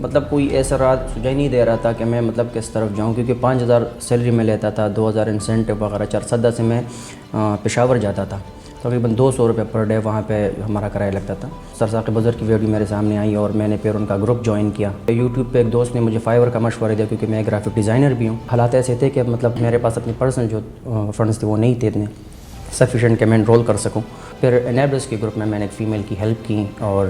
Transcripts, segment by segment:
مطلب کوئی ایسا رات سجائی نہیں دے رہا تھا کہ میں مطلب کس طرف جاؤں، کیونکہ 5,000 سیلری میں لیتا تھا، 2,000 انسینٹو وغیرہ، چارسدہ سے میں پشاور جاتا تھا، تقریباً 200 روپے پر ڈے وہاں پہ ہمارا کرایہ لگتا تھا۔ سر ثاقب اظہر کی ویڈیو میرے سامنے آئی اور میں نے پھر ان کا گروپ جوائن کیا۔ یوٹیوب پہ ایک دوست نے مجھے فائیور کا مشورہ دیا، کیونکہ میں گرافک ڈیزائنر بھی ہوں۔ حالات ایسے تھے کہ مطلب میرے پاس اپنی پرسنل جو فنڈس تھے وہ نہیں تھے اتنے سفیشینٹ کہ میں انرول کر سکوں۔ پھر انیبلرز کے گروپ میں نے ایک فیمیل کی ہیلپ کی اور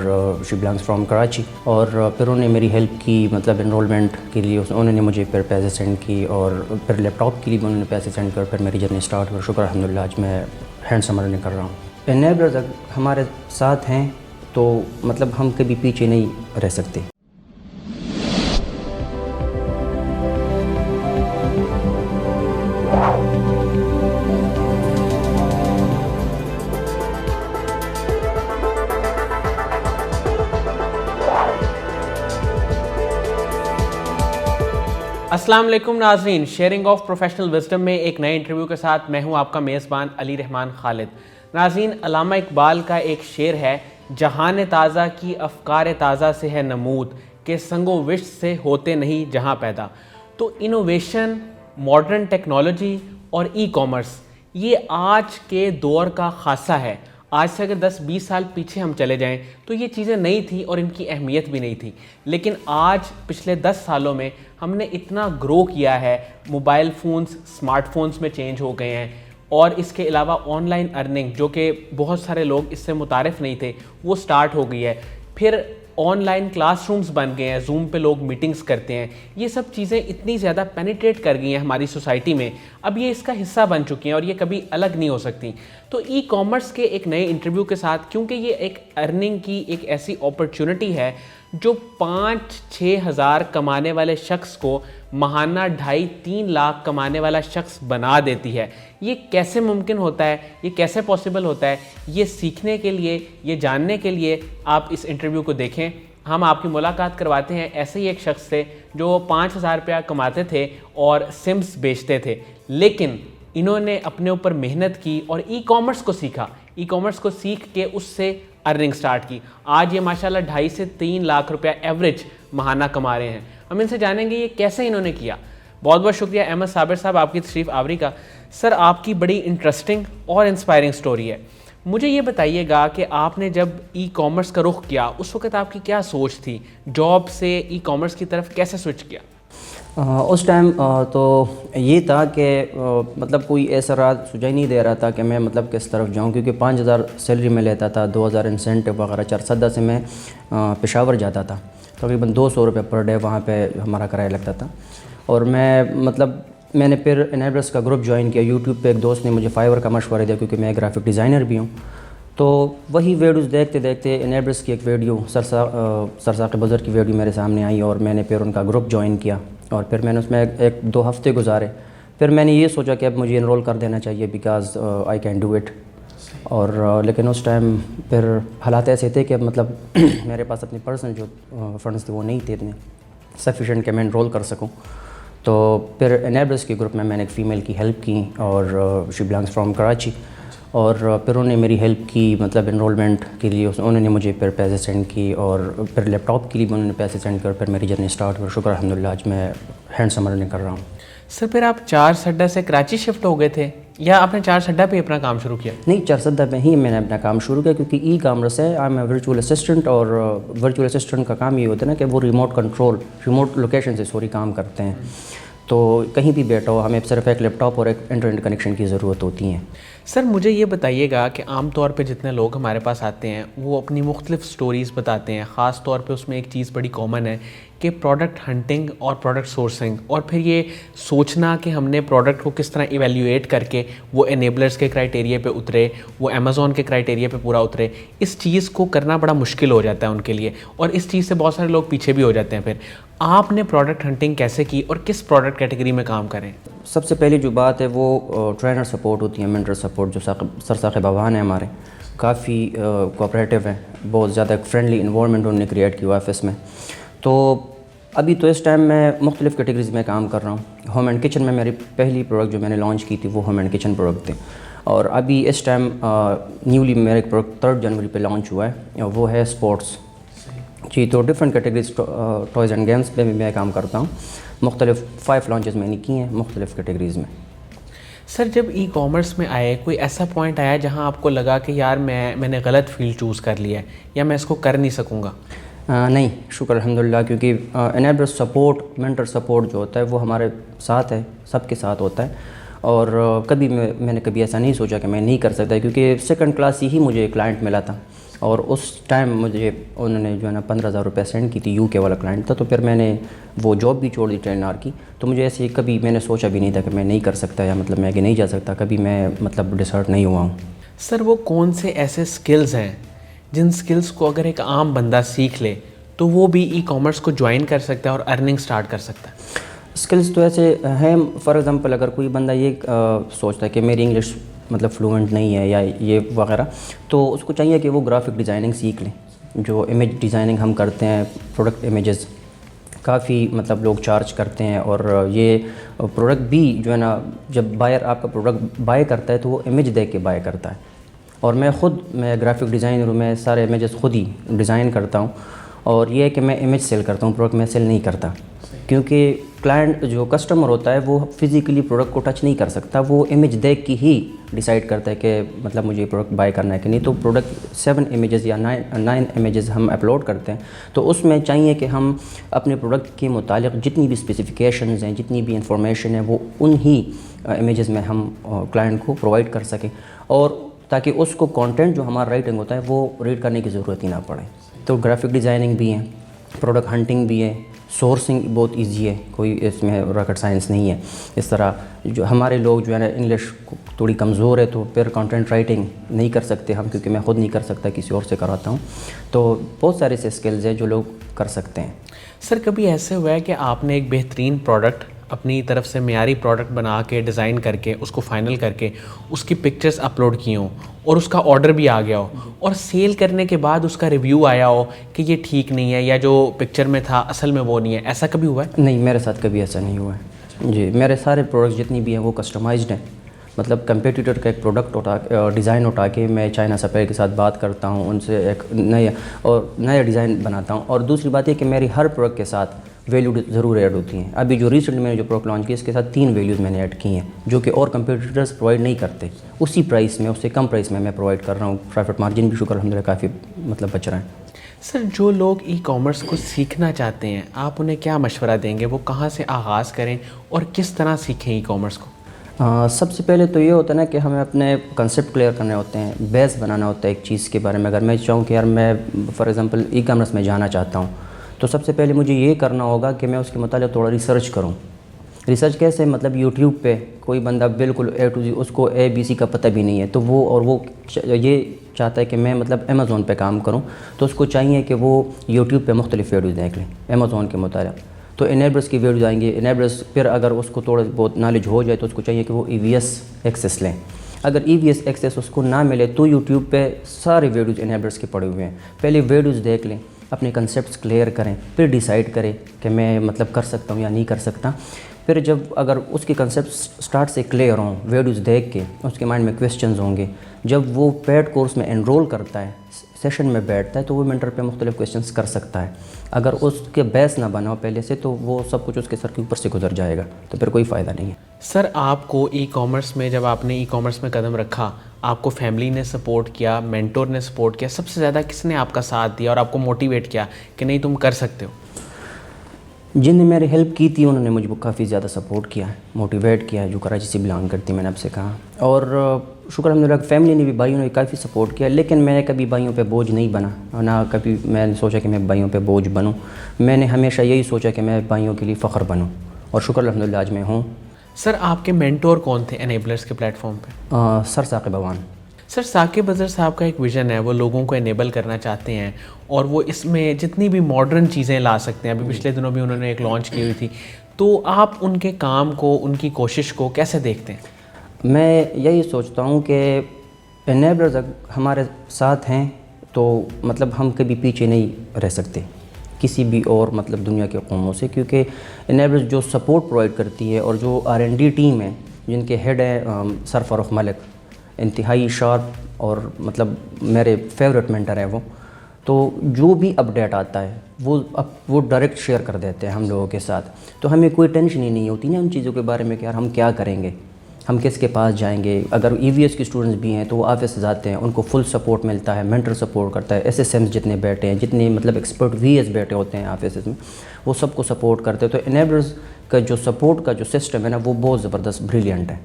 شی بلانگس فرام کراچی، اور پھر انہوں نے میری ہیلپ کی مطلب انرولمنٹ کے لیے، انہوں نے مجھے پھر پیسے سینڈ کی، اور پھر لیپ ٹاپ کے لیے بھی انہوں نے پیسے سینڈ کر، پھر میری جرنی اسٹارٹ ہوئی۔ شکر الحمدللہ آج میں ہینڈ سم ارننگ کر رہا ہوں۔ انیبلرز ہمارے ساتھ ہیں تو مطلب ہم کبھی پیچھے نہیں رہ سکتے۔ السلام علیکم ناظرین، شیئرنگ آف پروفیشنل وزڈم میں ایک نئے انٹرویو کے ساتھ میں ہوں آپ کا میزبان علی رحمان خالد۔ ناظرین، علامہ اقبال کا ایک شعر ہے، جہان تازہ کی افکار تازہ سے ہے نمود، کہ سنگ و وشت سے ہوتے نہیں جہاں پیدا۔ تو انوویشن، ماڈرن ٹیکنالوجی اور ای کامرس یہ آج کے دور کا خاصہ ہے۔ آج سے اگر 10-20 سال پیچھے ہم چلے جائیں تو یہ چیزیں نہیں تھیں اور ان کی اہمیت بھی نہیں تھی، لیکن آج پچھلے 10 سالوں میں ہم نے اتنا گرو کیا ہے، موبائل فونز اسمارٹ فونز میں چینج ہو گئے ہیں، اور اس کے علاوہ آن لائن ارننگ جو کہ بہت سارے لوگ اس سے متعارف نہیں تھے وہ سٹارٹ ہو گئی ہے۔ پھر آن لائن کلاس رومز بن گئے ہیں، زوم پہ لوگ میٹنگز کرتے ہیں۔ یہ سب چیزیں اتنی زیادہ پینیٹریٹ کر گئی ہیں ہماری سوسائٹی میں، اب یہ اس کا حصہ بن چکی ہیں اور یہ کبھی الگ نہیں ہو سکتی۔ تو ای کامرس کے ایک نئے انٹرویو کے ساتھ، کیونکہ یہ ایک ارننگ کی ایک ایسی اپرچونٹی ہے جو 5-6 ہزار کمانے والے شخص کو ماہانہ 2.5-3 لاکھ کمانے والا شخص بنا دیتی ہے۔ یہ کیسے ممکن ہوتا ہے، یہ کیسے پاسبل ہوتا ہے، یہ سیکھنے کے لیے، یہ جاننے کے لیے آپ اس انٹرویو کو دیکھیں۔ ہم آپ کی ملاقات کرواتے ہیں ایسے ہی ایک شخص سے جو 5,000 روپیہ کماتے تھے اور سمز بیچتے تھے، لیکن انہوں نے اپنے اوپر محنت کی اور ای کامرس کو سیکھا، ای کامرس کو سیکھ کے اس سے ارننگ سٹارٹ کی۔ آج یہ ماشاءاللہ 2.5 سے 3 لاکھ روپیہ ایوریج ماہانہ کما رہے ہیں۔ ہم ان سے جانیں گے یہ کیسے انہوں نے کیا۔ بہت بہت شکریہ احمد صابر صاحب آپ کی تشریف آوری کا۔ سر، آپ کی بڑی انٹرسٹنگ اور انسپائرنگ سٹوری ہے۔ مجھے یہ بتائیے گا کہ آپ نے جب ای کامرس کا رخ کیا اس وقت آپ کی کیا سوچ تھی؟ جاب سے ای کامرس کی طرف کیسے سوئچ کیا؟ اس ٹائم تو یہ تھا کہ مطلب کوئی ایسا رات سجائی نہیں دے رہا تھا کہ میں مطلب کس طرف جاؤں، کیونکہ 5,000 سیلری میں لیتا تھا، 2,000 انسینٹو وغیرہ، چارسدہ سے میں پشاور جاتا تھا، تقریباً 200 روپے پر ڈے وہاں پہ ہمارا کرایہ لگتا تھا۔ اور میں نے پھر انیبلرز کا گروپ جوائن کیا۔ یوٹیوب پہ ایک دوست نے مجھے فائیور کا مشورہ دیا، کیونکہ میں گرافک ڈیزائنر بھی ہوں۔ تو وہی ویڈیوز دیکھتے دیکھتے انیبلرز کی ایک ویڈیو، سر ثاقب اظہر کی ویڈیو میرے سامنے آئی اور میں نے پھر ان کا گروپ جوائن کیا، اور پھر میں نے اس میں 1-2 ہفتے گزارے۔ پھر میں نے یہ سوچا کہ اب مجھے انرول کر دینا چاہیے، because I can do it. اور لیکن اس ٹائم پھر حالات ایسے تھے کہ مطلب میرے پاس اپنی پرسنل جو فنڈس تھے وہ نہیں تھے اتنے سفیشینٹ کہ میں انرول کر سکوں۔ تو پھر انیبلرز کے گروپ میں نے ایک فیمیل کی ہیلپ کی اور شی بلانگس فرام کراچی، اور پھر انہوں نے میری ہیلپ کی مطلب انرولمنٹ کے لیے، انہوں نے مجھے پھر پیسے سینڈ کی، اور پھر لیپ ٹاپ کے لیے بھی انہوں نے پیسے سینڈ کر، پھر میری جرنی اسٹارٹ ہوئی۔ شکر الحمدللہ آج میں ہینڈ سم ارننگ کر رہا ہوں۔ سر، پھر آپ چارسدہ سے کراچی شفٹ ہو گئے تھے یا آپ نے چارسدہ پہ اپنا کام شروع کیا؟ نہیں، چارسدہ میں ہی میں نے اپنا کام شروع کیا، کیونکہ ای کامرس ہے، I am a virtual assistant, اور ورچوئل اسسٹنٹ کا کام یہ ہوتا ہے نا کہ وہ ریموٹ لوکیشن سے سوری کام کرتے ہیں، تو کہیں بھی بیٹھا ہو ہمیں صرف ایک لیپ ٹاپ اور ایک انٹرنیٹ کنیکشن کی ضرورت ہوتی ہے۔ سر، مجھے یہ بتائیے گا کہ عام طور پہ جتنے لوگ ہمارے پاس آتے ہیں وہ اپنی مختلف سٹوریز بتاتے ہیں، خاص طور پہ اس میں ایک چیز بڑی کامن ہے کہ پروڈکٹ ہنٹنگ اور پروڈکٹ سورسنگ، اور پھر یہ سوچنا کہ ہم نے پروڈکٹ کو کس طرح ایویلیویٹ کر کے وہ انیبلرز کے کرائٹیریا پہ اترے، وہ امیزون کے کرائٹیریا پہ پورا اترے، اس چیز کو کرنا بڑا مشکل ہو جاتا ہے ان کے لیے، اور اس چیز سے بہت سارے لوگ پیچھے بھی ہو جاتے ہیں۔ پھر آپ نے پروڈکٹ ہنٹنگ کیسے کی اور کس پروڈکٹ کیٹیگری میں کام کریں؟ سب سے پہلی جو بات ہے وہ ٹرینر سپورٹ ہوتی ہے، مینٹر سپورٹ، جو سر ثاقب ابان ہیں ہمارے، کافی کوآپریٹیو ہیں، بہت زیادہ فرینڈلی انوائرمنٹ انہوں نے کریٹ کیا آفس میں۔ تو ابھی تو اس ٹائم میں مختلف کیٹیگریز میں کام کر رہا ہوں۔ ہوم اینڈ کچن میں میری پہلی پروڈکٹ جو میں نے لانچ کی تھی وہ ہوم اینڈ کچن پروڈکٹ تھے، اور ابھی اس ٹائم نیولی میرا ایک پروڈکٹ 3 جنوری پہ لانچ ہوا ہے، وہ ہے اسپورٹس، جی تو different categories toys and games پہ بھی میں کام کرتا ہوں. مختلف 5 لانچز میں نے کی ہیں مختلف کیٹیگریز میں. سر جب ای کامرس میں آئے کوئی ایسا پوائنٹ آیا جہاں آپ کو لگا کہ یار میں نے غلط فیلڈ چوز کر لیا ہے یا میں اس کو کر نہیں سکوں گا؟ نہیں شکر الحمدللہ, کیونکہ انیبلر سپورٹ, مینٹر سپورٹ جو ہوتا ہے وہ ہمارے ساتھ ہے, سب کے ساتھ ہوتا ہے. اور کبھی میں نے کبھی ایسا نہیں سوچا کہ میں نہیں کر سکتا, کیونکہ سیکنڈ کلاس ہی مجھے کلائنٹ ملا تھا اور اس ٹائم مجھے انہوں نے جو ہے نا 15,000 روپے سینڈ کی تھی, UK والا کلائنٹ تھا. تو پھر میں نے وہ جاب بھی چھوڑ دی ٹرینر کی. تو مجھے ایسے کبھی میں نے سوچا بھی نہیں تھا کہ میں نہیں کر سکتا یا مطلب میں آگے نہیں جا سکتا, کبھی میں مطلب ڈسہرٹ نہیں ہوا ہوں. سر وہ کون سے ایسے سکلز ہیں جن سکلز کو اگر ایک عام بندہ سیکھ لے تو وہ بھی ای کامرس کو جوائن کر سکتا ہے اور ارننگ سٹارٹ کر سکتا ہے؟ اسکلز تو ایسے ہیں, فار ایگزامپل اگر کوئی بندہ یہ سوچتا ہے کہ میری انگلش مطلب فلوئنٹ نہیں ہے یا یہ وغیرہ, تو اس کو چاہیے کہ وہ گرافک ڈیزائننگ سیکھ لیں. جو امیج ڈیزائننگ ہم کرتے ہیں, پروڈکٹ امیجز کافی مطلب لوگ چارج کرتے ہیں, اور یہ پروڈکٹ بھی جو ہے نا جب بائر آپ کا پروڈکٹ بائی کرتا ہے تو وہ امیج دیکھ کے بائی کرتا ہے. اور میں گرافک ڈیزائنر ہوں, میں سارے امیجز خود ہی ڈیزائن کرتا ہوں. اور یہ ہے کہ میں امیج سیل کرتا ہوں, پروڈکٹ میں سیل نہیں کرتا, کیونکہ کلائنٹ جو کسٹمر ہوتا ہے وہ فزیکلی پروڈکٹ کو ٹچ نہیں کر سکتا, وہ امیج دیکھ کے ہی ڈیسائیڈ کرتا ہے کہ مطلب مجھے یہ پروڈکٹ بائی کرنا ہے کہ نہیں. تو پروڈکٹ 7 امیجز یا 9 امیجز ہم اپلوڈ کرتے ہیں, تو اس میں چاہیے کہ ہم اپنے پروڈکٹ کے متعلق جتنی بھی اسپیسیفکیشنز ہیں, جتنی بھی انفارمیشن ہے, وہ انہی امیجز میں ہم کلائنٹ کو پرووائڈ کر سکیں, اور تاکہ اس کو کانٹینٹ جو ہمارا رائٹنگ ہوتا ہے وہ ریڈ کرنے کی ضرورت ہی نہ پڑے. تو گرافک ڈیزائننگ بھی ہے, پروڈکٹ ہنٹنگ بھی ہے, سورسنگ بہت ایزی ہے, کوئی اس میں راکٹ سائنس نہیں ہے. اس طرح جو ہمارے لوگ جو ہے نا انگلش تھوڑی کمزور ہے, تو پھر کانٹینٹ رائٹنگ نہیں کر سکتے ہم, کیونکہ میں خود نہیں کر سکتا, کسی اور سے کراتا ہوں. تو بہت سارے سے اسکلز ہیں جو لوگ کر سکتے ہیں. سر کبھی ایسے ہوا ہے کہ آپ نے ایک بہترین پروڈکٹ اپنی طرف سے معیاری پروڈکٹ بنا کے ڈیزائن کر کے اس کو فائنل کر کے اس کی پکچرز اپلوڈ کی ہوں اور اس کا آرڈر بھی آ گیا ہو, اور سیل کرنے کے بعد اس کا ریویو آیا ہو کہ یہ ٹھیک نہیں ہے یا جو پکچر میں تھا اصل میں وہ نہیں ہے, ایسا کبھی ہوا ہے؟ نہیں, میرے ساتھ کبھی ایسا نہیں ہوا ہے. جی میرے سارے پروڈکٹس جتنی بھی ہیں وہ کسٹمائزڈ ہیں. مطلب کمپیٹیٹر کا ایک پروڈکٹ ڈیزائن اٹھا کے میں چائنا سپلائی کے ساتھ بات کرتا ہوں, ان سے ایک نیا ڈیزائن بناتا ہوں. اور دوسری بات یہ کہ میری ہر پروڈکٹ کے ساتھ ویلیو ضرور ایڈ ہوتی ہیں. ابھی جو ریسنٹ میں نے جو پروڈکٹ لانچ کی اس کے ساتھ 3 ویلیوز میں نے ایڈ کی ہیں, جو کہ اور کمپیٹیٹرز پرووائڈ نہیں کرتے. اسی پرائس میں, اس سے کم پرائس میں پرووائڈ کر رہا ہوں. پروفٹ مارجن بھی شکر الحمدللہ کافی مطلب بچ رہا ہے. سر جو لوگ ای کامرس کو سیکھنا چاہتے ہیں آپ انہیں کیا مشورہ دیں گے, وہ کہاں سے آغاز کریں اور کس طرح سیکھیں ای کامرس کو؟ سب سے پہلے تو یہ ہوتا ہے نا کہ ہمیں اپنے کنسیپٹ کلیئر کرنے ہوتے ہیں, بیس بنانا ہوتا ہے ایک چیز کے بارے میں. اگر میں چاہوں کہ یار میں فار ایگزامپل ای کامرس میں جانا چاہتا ہوں, تو سب سے پہلے مجھے یہ کرنا ہوگا کہ میں اس کے متعلق تھوڑا ریسرچ کروں. ریسرچ کیسے؟ مطلب یوٹیوب پہ کوئی بندہ بالکل A to Z اس کو ABC کا پتہ بھی نہیں ہے, تو وہ یہ چاہتا ہے کہ میں مطلب امیزون پہ کام کروں, تو اس کو چاہیے کہ وہ یوٹیوب پہ مختلف ویڈیوز دیکھ لیں امیزون کے متعلق. تو انیبلرز کی ویڈیوز آئیں گے. انیبلرز پھر اگر اس کو تھوڑا بہت نالج ہو جائے تو اس کو چاہیے کہ وہ EVS ایکسیس لیں. اگر EVS ایکسیس اس کو نہ ملے تو یوٹیوب پہ سارے ویڈیوز انیبلرز کے پڑے ہوئے ہیں. پہلے ویڈیوز دیکھ لیں, اپنے کنسیپٹس کلیئر کریں, پھر ڈیسائیڈ کریں کہ میں مطلب کر سکتا ہوں یا نہیں کر سکتا. پھر جب اگر اس کے کنسیپٹس سٹارٹ سے کلیئر ہوں, ویڈیوز دیکھ کے اس کے مائنڈ میں کویسچنز ہوں گے, جب وہ پیڈ کورس میں انرول کرتا ہے, سیشن میں بیٹھتا ہے, تو وہ مینٹر پہ مختلف کویسچنز کر سکتا ہے. اگر اس کے بیس نہ بنا ہو پہلے سے تو وہ سب کچھ اس کے سر کے اوپر سے گزر جائے گا, تو پھر کوئی فائدہ نہیں ہے. سر آپ کو ای کامرس میں جب آپ نے ای کامرس میں قدم رکھا, آپ کو فیملی نے سپورٹ کیا, مینٹور نے سپورٹ کیا, سب سے زیادہ کس نے آپ کا ساتھ دیا اور آپ کو موٹیویٹ کیا کہ نہیں تم کر سکتے ہو؟ جن نے میری ہیلپ کی تھی انہوں نے مجھ کو کافی زیادہ سپورٹ کیا ہے, موٹیویٹ کیا ہے, جو کراچی سے بلانگ کرتی میں نے آپ سے کہا. اور شکر الحمدللہ فیملی نے بھی, بھائیوں نے بھی کافی سپورٹ کیا, لیکن میں کبھی بھائیوں پہ بوجھ نہیں بنا, نہ کبھی میں نے سوچا کہ میں بھائیوں پہ بوجھ بنوں. میں نے ہمیشہ یہی سوچا کہ میں بھائیوں کے لیے فخر بنوں, اور شکر الحمدللہ آج میں ہوں. سر آپ کے مینٹور کون تھے انیبلرز کے پلیٹ فارم پہ؟ سر ثاقب عوان. سر ثاقب اظہر صاحب کا ایک ویژن ہے, وہ لوگوں کو انیبل کرنا چاہتے ہیں اور وہ اس میں جتنی بھی ماڈرن چیزیں لا سکتے ہیں. ابھی پچھلے دنوں بھی انہوں نے ایک لانچ کی ہوئی تھی, تو آپ ان کے کام کو, ان کی کوشش کو کیسے دیکھتے ہیں؟ میں یہی سوچتا ہوں کہ انیبلرز ہمارے ساتھ ہیں تو مطلب ہم کبھی پیچھے نہیں رہ سکتے کسی بھی اور مطلب دنیا کے قوموں سے, کیونکہ انیبلرز جو سپورٹ پرووائڈ کرتی ہے اور جو R&D ٹیم ہے جن کے ہیڈ ہیں سر فاروق ملک, انتہائی شارپ اور مطلب میرے فیوریٹ مینٹر ہیں وہ. تو جو بھی اپڈیٹ آتا ہے وہ ڈائریکٹ شیئر کر دیتے ہیں ہم لوگوں کے ساتھ، تو ہمیں کوئی ٹینشن ہی نہیں ہوتی نا ان چیزوں کے بارے میں کہ یار ہم کیا کریں گے، ہم کس کے پاس جائیں گے۔ اگر EVS کے اسٹوڈنٹس بھی ہیں تو وہ آفس جاتے ہیں، ان کو فل سپورٹ ملتا ہے، مینٹر سپورٹ کرتا ہے، SSMs جتنے بیٹھے ہیں، جتنے مطلب ایکسپرٹ VS بیٹھے ہوتے ہیں آفسز میں، وہ سب کو سپورٹ کرتے ہیں۔ تو انیبلرز کا جو سپورٹ کا جو سسٹم ہے نا وہ بہت زبردست بریلینٹ ہے۔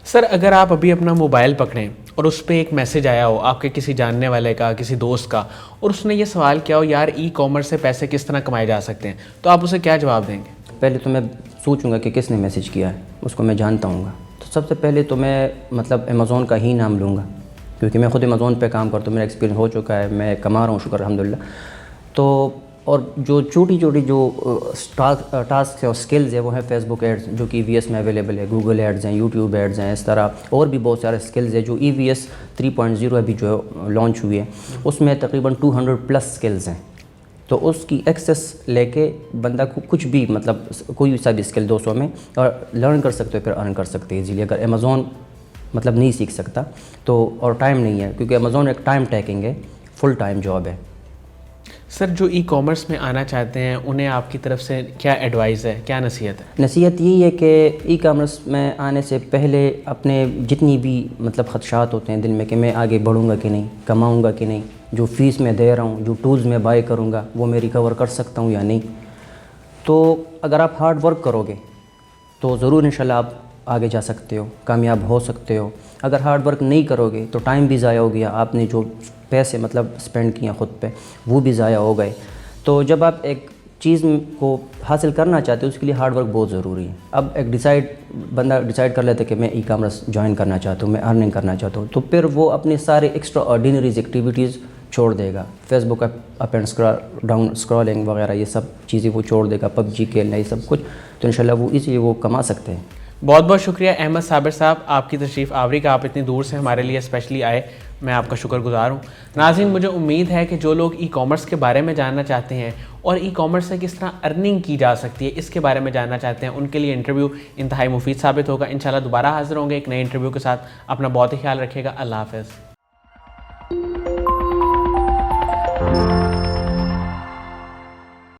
سر اگر آپ ابھی اپنا موبائل پکڑیں اور اس پہ ایک میسج آیا ہو آپ کے کسی جاننے والے کا، کسی دوست کا، اور اس نے یہ سوال کیا ہو یار ای کامرس سے پیسے کس طرح کمائے جا سکتے ہیں، تو آپ اسے کیا جواب دیں گے؟ پہلے تو میں سوچوں گا کہ کس نے میسج کیا ہے، اس کو میں جانتا ہوں گا، تو سب سے پہلے تو میں مطلب امیزون کا ہی نام لوں گا، کیونکہ میں خود امیزون پہ کام کرتا ہوں، میرا ایکسپیرینس ہو چکا ہے، میں کما رہا ہوں شکر الحمدللہ۔ تو اور جو چھوٹی چھوٹی جو ٹاسک ہے اور سکلز ہے وہ ہیں فیس بک ایڈز جو کہ EVS میں اویلیبل ہے، گوگل ایڈز ہیں، یوٹیوب ایڈز ہیں، اس طرح اور بھی بہت سارے سکلز ہیں جو EVS 3.0 ابھی جو لانچ ہوئی ہے، اس میں تقریباً 200+ سکلز ہیں۔ تو اس کی ایکسیس لے کے بندہ کو کچھ بھی مطلب کوئی سا بھی اسکل 200 میں اور لرن کر سکتے ہو، پھر ارن کر سکتے ہیں ایزیلی۔ اگر امیزون مطلب نہیں سیکھ سکتا تو، اور ٹائم نہیں ہے، کیونکہ امیزون ایک ٹائم ٹیکنگ ہے، فل ٹائم جاب ہے۔ سر جو ای کامرس میں آنا چاہتے ہیں انہیں آپ کی طرف سے کیا ایڈوائز ہے، کیا نصیحت ہے؟ نصیحت یہی ہے کہ ای کامرس میں آنے سے پہلے اپنے جتنی بھی مطلب خدشات ہوتے ہیں دل میں کہ میں آگے بڑھوں گا کہ نہیں، کماؤں گا کہ نہیں، جو فیس میں دے رہا ہوں، جو ٹولز میں بائی کروں گا وہ میں ریکور کر سکتا ہوں یا نہیں، تو اگر آپ ہارڈ ورک کرو گے تو ضرور انشاءاللہ آپ آگے جا سکتے ہو، کامیاب ہو سکتے ہو۔ اگر ہارڈ ورک نہیں کرو گے تو ٹائم بھی ضائع ہو گیا، آپ نے جو پیسے مطلب اسپینڈ کیے خود پہ وہ بھی ضائع ہو گئے۔ تو جب آپ ایک چیز کو حاصل کرنا چاہتے ہو اس کے لیے ہارڈ ورک بہت ضروری ہے۔ اب ایک بندہ ڈیسائیڈ کر لیتا ہے کہ میں ای کامرس جوائن کرنا چاہتا ہوں، میں ارننگ کرنا چاہتا ہوں، تو پھر وہ اپنے سارے ایکسٹرا آرڈینریز ایکٹیویٹیز چھوڑ دے گا، Facebook up and down scrolling وغیرہ یہ سب چیزیں وہ چھوڑ دے گا، PUBG کھیلنا یہ سب کچھ، تو انشاءاللہ وہ اسی لیے وہ کما سکتے ہیں۔ بہت بہت شکریہ احمد صابر صاحب آپ کی تشریف آوری کا، آپ اتنی دور سے ہمارے لیے اسپیشلی آئے، میں آپ کا شکر گزار ہوں۔ ناظرین مجھے امید ہے کہ جو لوگ ای کامرس کے بارے میں جاننا چاہتے ہیں اور ای کامرس سے کس طرح ارننگ کی جا سکتی ہے اس کے بارے میں جاننا چاہتے ہیں، ان کے لیے انٹرویو انتہائی مفید ثابت ہوگا۔ انشاءاللہ دوبارہ حاضر ہوں گے ایک نئے انٹرویو کے ساتھ۔ اپنا بہت ہی خیال رکھیے گا۔ اللہ حافظ۔